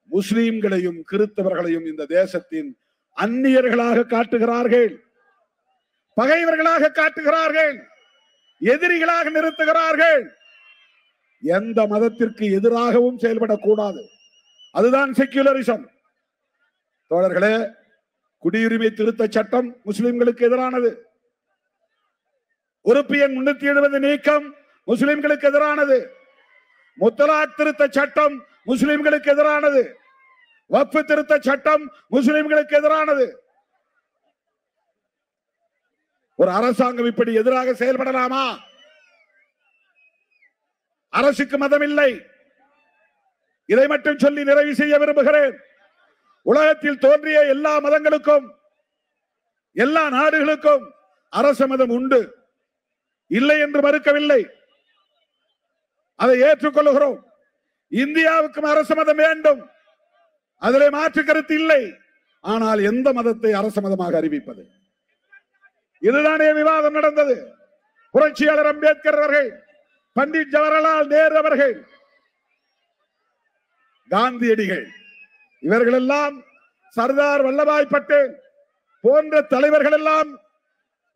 முஸ்லிம்களையும் கிறிஸ்தவர்களையும் இந்த தேசத்தின் அந்நியர்களாக காட்டுகிறார்கள், பகைவர்களாக காட்டுகிறார்கள், எதிரிகளாக நிறுத்துகிறார்கள். எந்த மதத்திற்கு எதிராகவும் செயல்படக்கூடாது. அதுதான் செக்யூலரிசம். தோழர்களே, குடியுரிமை திருத்த சட்டம் முஸ்லிம்களுக்கு எதிரானது. உறுப்பு எண் 370 நீக்கம் முஸ்லிம்களுக்கு எதிரானது. முத்தலாக் திருத்த சட்டம் முஸ்லிம்களுக்கு எதிரானது. வக்ஃப் திருத்த சட்டம் முஸ்லிம்களுக்கு எதிரானது. ஒரு அரசாங்கம் இப்படி எதிராக செயல்படலாமா? அரசுக்கு மதம் இல்லை. இதை மட்டும் சொல்லி நிறைவு செய்ய விரும்புகிறேன். உலகத்தில் தோன்றிய எல்லா மதங்களுக்கும், எல்லா நாடுகளுக்கும் அரச மதம் உண்டு, இல்லை என்று மறுக்கவில்லை, அதை ஏற்றுக்கொள்கிறோம். இந்தியாவுக்கும் அரச மதம் வேண்டும், அதிலே மாற்று கருத்து இல்லை. ஆனால் எந்த மதத்தை அரச மதமாக அறிவிப்பது? இதுதானே விவாதம் நடந்தது. புரட்சியாளர் அம்பேத்கர் அவர்கள், பண்டிட் ஜவஹர்லால் நேரு அவர்கள், காந்தியடிகள், இவர்கள் எல்லாம், சர்தார் வல்லபாய் பட்டேல் போன்ற தலைவர்கள் எல்லாம்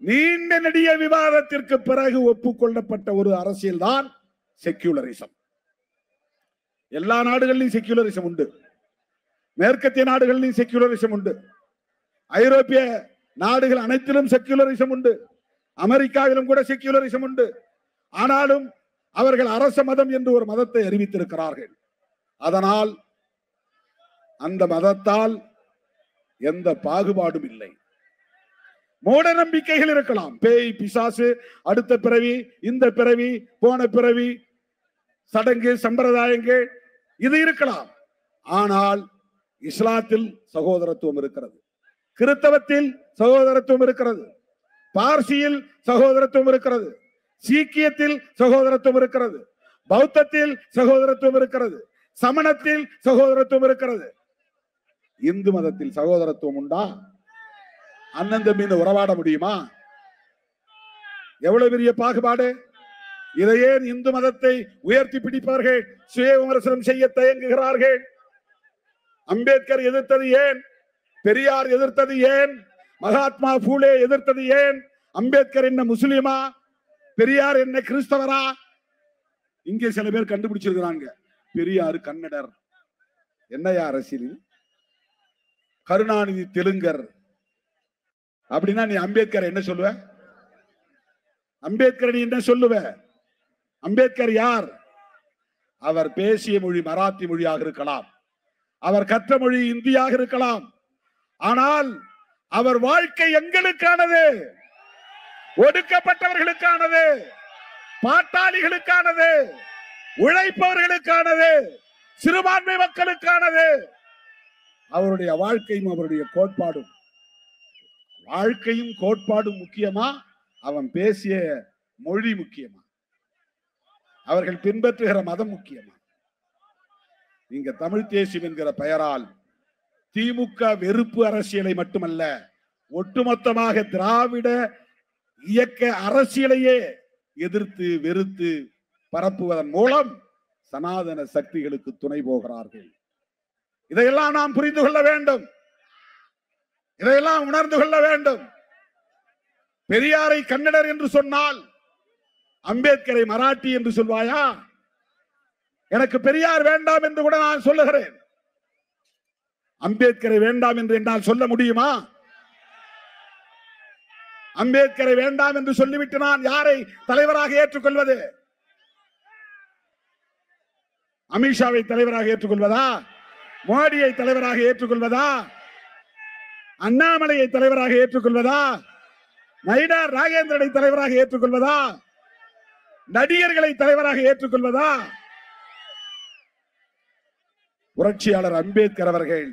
நீண்ட நெடிய விவாதத்திற்கு பிறகு ஒப்புக்கொள்ளப்பட்ட ஒரு அரசியல் தான் செக்யூலரிசம். எல்லா நாடுகளிலும் செக்யூலரிசம் உண்டு, மேற்கத்திய நாடுகளிலும் செக்யூலரிசம் உண்டு, ஐரோப்பிய நாடுகள் அனைத்திலும் செக்யூலரிசம் உண்டு, அமெரிக்காவிலும் கூட செக்யூலரிசம் உண்டு. ஆனாலும் அவர்கள் அரச மதம் என்று ஒரு மதத்தை அறிவித்திருக்கிறார்கள். அதனால் அந்த மதத்தால் எந்த பாகுபாடும் இல்லை. மூட நம்பிக்கைகள் இருக்கலாம், பேய் பிசாசு, அடுத்த பிறவி, இந்த பிறவி, போன பிறவி, சடங்கு சம்பிரதாயங்கள், இது இருக்கலாம். ஆனால் இஸ்லாத்தில் சகோதரத்துவம் இருக்கிறது, கிறிஸ்தவத்தில் சகோதரத்துவம் இருக்கிறது, பார்சியில் சகோதரத்துவம் இருக்கிறது, சீக்கியத்தில் சகோதரத்துவம் இருக்கிறது, பௌத்தத்தில் சகோதரத்துவம் இருக்கிறது, சமணத்தில் சகோதரத்துவம் இருக்கிறது. இந்து மதத்தில் சகோதரத்துவம் உண்டா? அண்ணன் தம்பின்னு உறவாட முடியுமா? எவ்வளவு பெரிய பாகுபாடு! இதையே இந்து மதத்தை உயர்த்தி பிடிப்பவர்கள் சுய விமர்சனம் செய்ய தயங்குகிறார்கள். அம்பேத்கர் எதிர்த்தது ஏன்? பெரியார் எதிர்த்தது ஏன்? மகாத்மா பூலே எதிர்த்தது ஏன்? அம்பேத்கர் என்ன முஸ்லிமா? பெரியார் என்ன கிறிஸ்தவரா? இங்கே சில பேர் கண்டுபிடிச்சிருக்கிறாங்க, பெரியார் கன்னடர். என்னையா அரசியல்? கருணாநிதி தெலுங்கர். அப்படின்னா நீ அம்பேத்கர் என்ன சொல்லுவ? அம்பேத்கர் நீ என்ன சொல்லுவ? அம்பேத்கர் யார்? அவர் பேசிய மொழி மராத்தி மொழியாக இருக்கலாம், அவர் கற்ற மொழி இந்தியாக இருக்கலாம், ஆனால் அவர் வாழ்க்கை எங்களுக்கானது, ஒடுக்கப்பட்டவர்களுக்கானது, பாட்டாளிகளுக்கானது, உழைப்பவர்களுக்கானது, சிறுபான்மை மக்களுக்கானது. அவருடைய வாழ்க்கையும் அவருடைய கோட்பாடும், வாழ்க்கையும் கோட்பாடும் முக்கியமா, அவன் பேசிய மொழி முக்கியமா, அவர்கள் பின்பற்றுகிற மதம் முக்கியமா? நீங்க தமிழ் தேசியம் என்கிற பெயரால் திமுக வெறுப்பு அரசியலை மட்டுமல்ல, ஒட்டுமொத்தமாக திராவிட இயக்க அரசியலையே எதிர்த்து வெறுத்து பரப்புவதன் மூலம் சனாதன சக்திகளுக்கு துணை போகிறார்கள். இதையெல்லாம் நாம் புரிந்து கொள்ள வேண்டும், இதையெல்லாம் உணர்ந்து கொள்ள வேண்டும். பெரியாரை கன்னடர் என்று சொன்னால் அம்பேத்கரை மராட்டி என்று சொல்வாயா? எனக்கு பெரியார் வேண்டாம் என்று கூட நான் சொல்லுகிறேன், அம்பேத்கரை வேண்டாம் என்று என்னால் சொல்ல முடியுமா? அம்பேத்கரை வேண்டாம் என்று சொல்லிவிட்டு நான் யாரை தலைவராக ஏற்றுக்கொள்வது? அமித்ஷாவை தலைவராக ஏற்றுக்கொள்வதா? மோடியை தலைவராக ஏற்றுக்கொள்வதா? அண்ணாமலையை தலைவராக ஏற்றுக்கொள்வதா? நயினார் நாகேந்திரனை தலைவராக ஏற்றுக்கொள்வதா? நடிகர்களை தலைவராக ஏற்றுக்கொள்வதா? புரட்சியாளர் அம்பேத்கர் அவர்கள்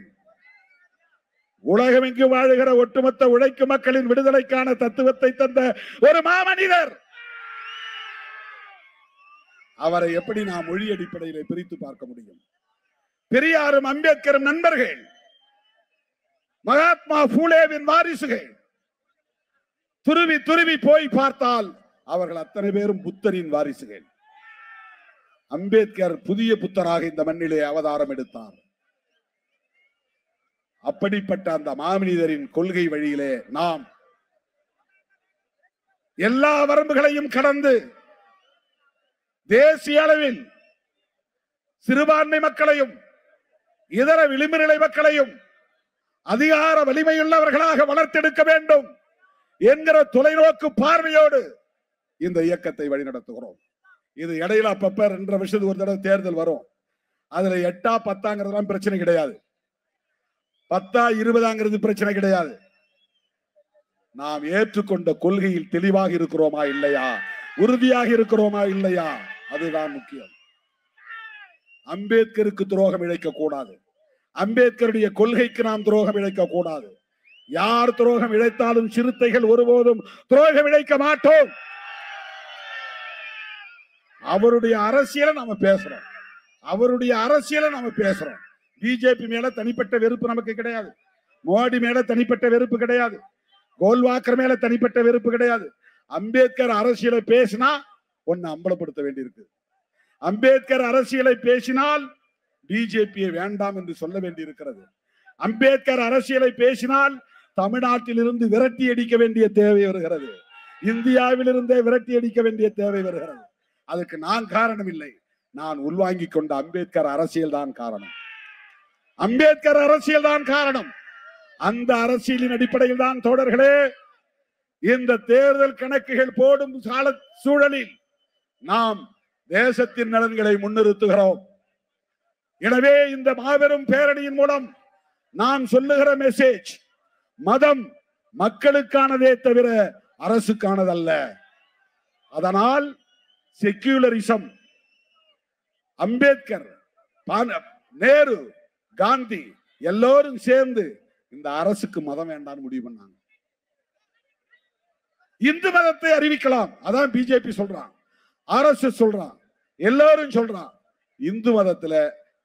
உலகமெங்கு வாழுகிற ஒட்டுமொத்த உழைக்கும் மக்களின் விடுதலைக்கான தத்துவத்தை தந்த ஒரு மாமனிதர். அவரை எப்படி நாம் மொழி அடிப்படையில் பிரித்து பார்க்க முடியும்? பெரியாரும் அம்பேத்கரும் நண்பர்கள், மகாத்மா பூலேவின் வாரிசுகள். துருவி துருவி போய் பார்த்தால் அவர்கள் அத்தனை பேரும் புத்தரின் வாரிசுகள். அம்பேத்கர் புதிய புத்தராக இந்த மண்ணிலே அவதாரம் எடுத்தார். அப்படிப்பட்ட அந்த மாமனிதரின் கொள்கை வழியிலே நாம் எல்லா வரம்புகளையும் கடந்து தேசிய அளவில் சிறுபான்மை மக்களையும் இதர விளிம்புநிலை மக்களையும் அதிகார வலிமையுள்ளவர்களாக வளர்த்தெடுக்க வேண்டும் என்கிற தொலைநோக்கு பார்வையோடு இந்த இயக்கத்தை வழிநடத்துகிறோம். இது இடையில அப்பப்ப 2 வருஷத்துக்கு ஒரு தடவை தேர்தல் வரும், அதுல 8 10 பிரச்சனை கிடையாது, 10 20 பிரச்சனை கிடையாது. நாம் ஏற்றுக்கொண்ட கொள்கையில் தெளிவாக இருக்கிறோமா இல்லையா, உறுதியாக இருக்கிறோமா இல்லையா, அதுதான் முக்கியம். அம்பேத்கருக்கு துரோகம் இழைக்க கூடாது, அம்பேத்கருடைய கொள்கைக்கு நாம் துரோகம் இழைக்க கூடாது. யார் துரோகம் இழைத்தாலும் சிறுத்தைகள் ஒருபோதும் துரோகம் இழைக்க மாட்டோம். அவருடைய அரசியலை நாம பேசுறோம், அவருடைய அரசியலை நாம பேசுறோம். பிஜேபி மேல தனிப்பட்ட வெறுப்பு நமக்கு கிடையாது, மோடி மேல தனிப்பட்ட வெறுப்பு கிடையாது, கோல்வாக்கர் மேல தனிப்பட்ட வெறுப்பு கிடையாது. அம்பேத்கர் அரசியலை பேசினா ஒன்னு அம்பலப்படுத்த வேண்டியிருக்கு. அம்பேத்கர் அரசியலை பேசினால் பிஜேபியை வேண்டாம் என்று சொல்ல வேண்டியிருக்கிறது. அம்பேத்கர் அரசியலை பேசினால் தமிழ்நாட்டில் இருந்து விரட்டி அடிக்க வேண்டிய தேவை வருகிறது, இந்தியாவில் இருந்தே விரட்டி அடிக்க வேண்டிய தேவை வருகிறது. அதுக்கு நான் காரணம் இல்லை, நான் உள்வாங்கிக் கொண்ட அம்பேத்கர் அரசியல் தான் காரணம். அம்பேத்கர் அரசியல் தான் காரணம். அந்த அரசியலின் அடிப்படையில் தான் தோழர்களே இந்த தேர்தல் கணக்குகள் போடும் சூழலில் நாம் தேசத்தின் நலன்களை முன்னிறுத்துகிறோம். எனவே இந்த மாபெரும் பேரணியின் மூலம் நாம் சொல்லுகிற மெசேஜ், மதம் மக்களுக்கானதே தவிர அரசுக்கானதல்ல. அதனால் செக்யூலரிசம், அம்பேத்கர், நேரு, காந்தி எல்லோரும் சேர்ந்து இந்த அரசுக்கு மதம் வேண்டாம் முடிவு பண்ணாங்க. இந்து மதத்தை அறிவிக்கலாம், அதான் பிஜேபி சொல்றான், ஆர்எஸ்எஸ் சொல்றான், எல்லாரும் சொல்றான். இந்து மதத்துல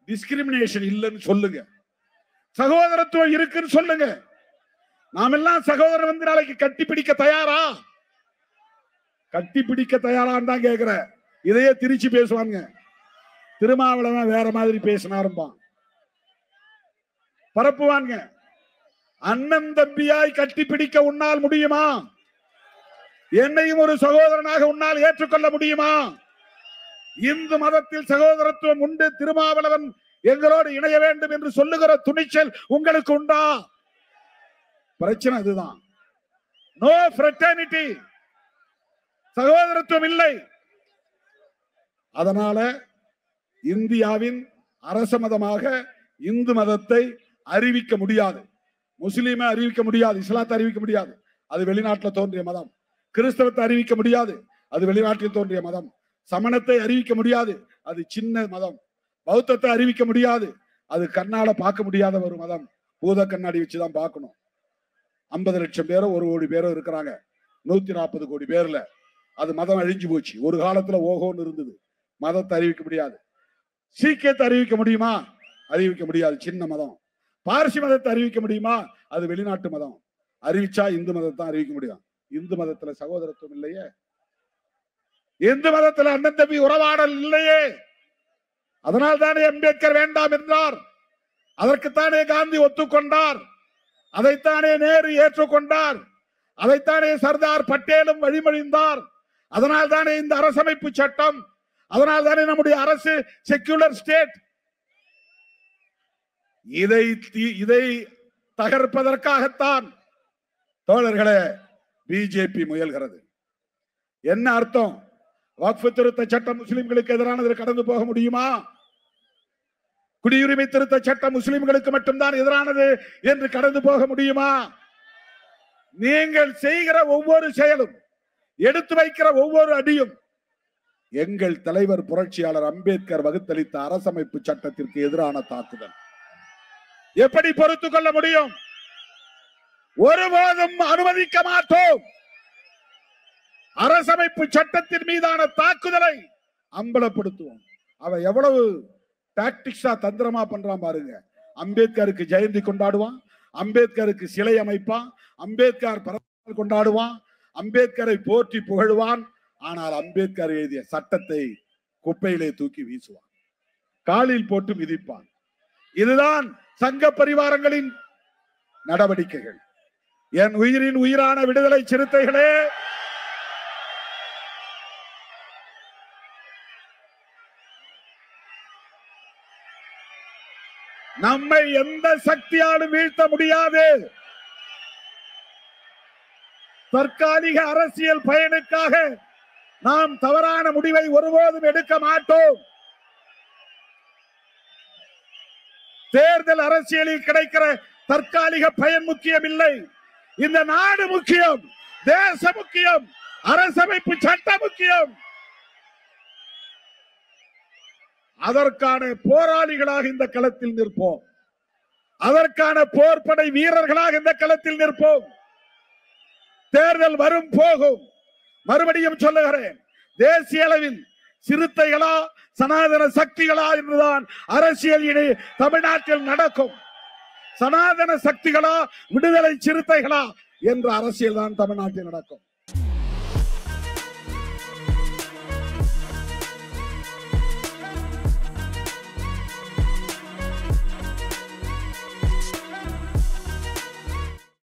டிஸ்கிரிமினேஷன் இல்லைன்னு சொல்லுங்க, சகோதரத்துவம் இருக்குன்னு சொல்லுங்க. நாம் எல்லாம் சகோதரர் வந்து நாளைக்கு கட்டி பிடிக்க தயாரா? கட்டி பிடிக்க தயாரான்னு தான் கேட்கிற. இதையே திருச்சி பேசுவாங்க, திருமாவளவன் வேற மாதிரி பேசினாருப்பான். பரப்புவாங்க. அண்ணன் தம்பியாய் கட்டி பிடிக்க உன்னால் முடியுமா? என்னையும் ஒரு சகோதரனாக உன்னால் ஏற்றுக்கொள்ள முடியுமா? இந்து மதத்தில் சகோதரத்துவம் உண்டு, திருமாவளவன் எங்களோடு இணைய வேண்டும் என்று சொல்லுகிற துணிச்சல் உங்களுக்கு உண்டா? பிரச்சனை அதுதான். நோ ஃப்ரெட்டர்னிட்டி, சகோதரத்துவம் இல்லை. அதனால இந்தியாவின் அரச மதமாக இந்து மதத்தை அறிவிக்க முடியாது, முஸ்லீமை அறிவிக்க முடியாது, இஸ்லாத்தை அறிவிக்க முடியாது, அது வெளிநாட்டில் தோன்றிய மதம். கிறிஸ்தவத்தை அறிவிக்க முடியாது, அது வெளிநாட்டில் தோன்றிய மதம். சமணத்தை அறிவிக்க முடியாது, அது சின்ன மதம். பௌத்தத்தை அறிவிக்க முடியாது, அது கண்ணால பார்க்க முடியாத ஒரு மதம். பூத கண்ணாடி வச்சுதான் பார்க்கணும். 50 லட்சம் பேரோ 1 கோடி பேரோ இருக்கிறாங்க 140 கோடி பேர்ல. அது மதம் அழிஞ்சு போச்சு. ஒரு காலத்துல ஓகோன்னு இருந்தது. மதத்தை அறிவிக்க முடியாது. சீக்கியத்தை அறிவிக்க முடியுமா? அறிவிக்க முடியாது, சின்ன மதம். பார்சி மதத்தை அறிவிக்க முடியுமா? அது வெளிநாட்டு மதம். அறிவிச்சா இந்து மதத்தை அறிவிக்க முடியும். இந்து மதத்துல சகோதரத்துவம் இல்லையே, இந்து மதத்துல அண்ணன் தம்பி உறவாடல் இல்லையே. அதனால் தானே அம்பேத்கர் வேண்டாம் என்றார். அதற்குத்தானே காந்தி ஒத்துக்கொண்டார். அதைத்தானே நேரு ஏற்றுக்கொண்டார். அதைத்தானே சர்தார் பட்டேலும் வழிமொழிந்தார். அதனால் தானே இந்த அரசமைப்பு சட்டம், அதனால் தானே நம்முடைய அரசு செக்யூலர் ஸ்டேட். இதை தகர்ப்பதற்காகத்தான் தோழர்களே பிஜேபி முயல்கிறது. என்ன அர்த்தம்? வக்ஃப் திருத்த சட்டம் முஸ்லிம்களுக்கு எதிரானது, கடந்து போக முடியுமா? குடியுரிமை திருத்த சட்டம் முஸ்லிம்களுக்கு மட்டும்தான் எதிரானது என்று கடந்து போக முடியுமா? நீங்கள் செய்கிற ஒவ்வொரு செயலும், எடுத்து வைக்கிற ஒவ்வொரு அடியும் எங்கள் தலைவர் புரட்சியாளர் அம்பேத்கர் வகுத்தளித்த அரசமைப்பு சட்டத்திற்கு எதிரான தாக்குதல். எப்படி பொறுத்துக் கொள்ள முடியும்? ஒருபோதும் அனுமதிக்க மாட்டோம். அரசமைப்பு சட்டத்தின் மீதான தாக்குதலை அம்பலப்படுத்துவோம். அவன் எவ்வளவு டாக்டிக்ஸா தந்திரமா பண்றான் பாருங்க. அம்பேத்கருக்கு ஜெயந்தி கொண்டாடுவான், அம்பேத்கருக்கு சிலை அமைப்பான், அம்பேத்கர் பிறந்தநாள் கொண்டாடுவான், அம்பேத்கரை போற்றி புகழ்வான். ஆனால் அம்பேத்கர் எழுதிய சட்டத்தை குப்பையிலே தூக்கி வீசுவான், காலில் போட்டு மிதிப்பான். இதுதான் சங்க பரிவாரங்களின் நடவடிக்கைகள். என் உயிரின் உயிரான விடுதலை சிறுத்தைகளே, நம்மை எந்த சக்தியாலும் வீழ்த்த முடியாது. தற்காலிக அரசியல் பயனுக்காக நாம் தவறான முடிவை ஒருபோதும் எடுக்க மாட்டோம். தேர்தல் அரசியலில் கிடைக்கிற தற்காலிக பயன் முக்கியம் இல்லை. இந்த நாடு முக்கியம், தேசம் முக்கியம், அரசமைப்பு சட்டம் முக்கியம். அதற்கான போராளிகளாக இந்த களத்தில் நிற்போம். அதற்கான போர்படை வீரர்களாக இந்த களத்தில் நிற்போம். தேர்தல் வரும் போகும். மறுபடியும் சொல்லுகிறேன், தேசிய அளவில் சிறுத்தைகளா சனாதன சக்திகளா என்றுதான் அரசியல் இனி தமிழ்நாட்டில் நடக்கும். சனாதன சக்திகளா விடுதலை சிறுத்தைகளா என்ற அரசியல் தான் தமிழ்நாட்டில் நடக்கும்.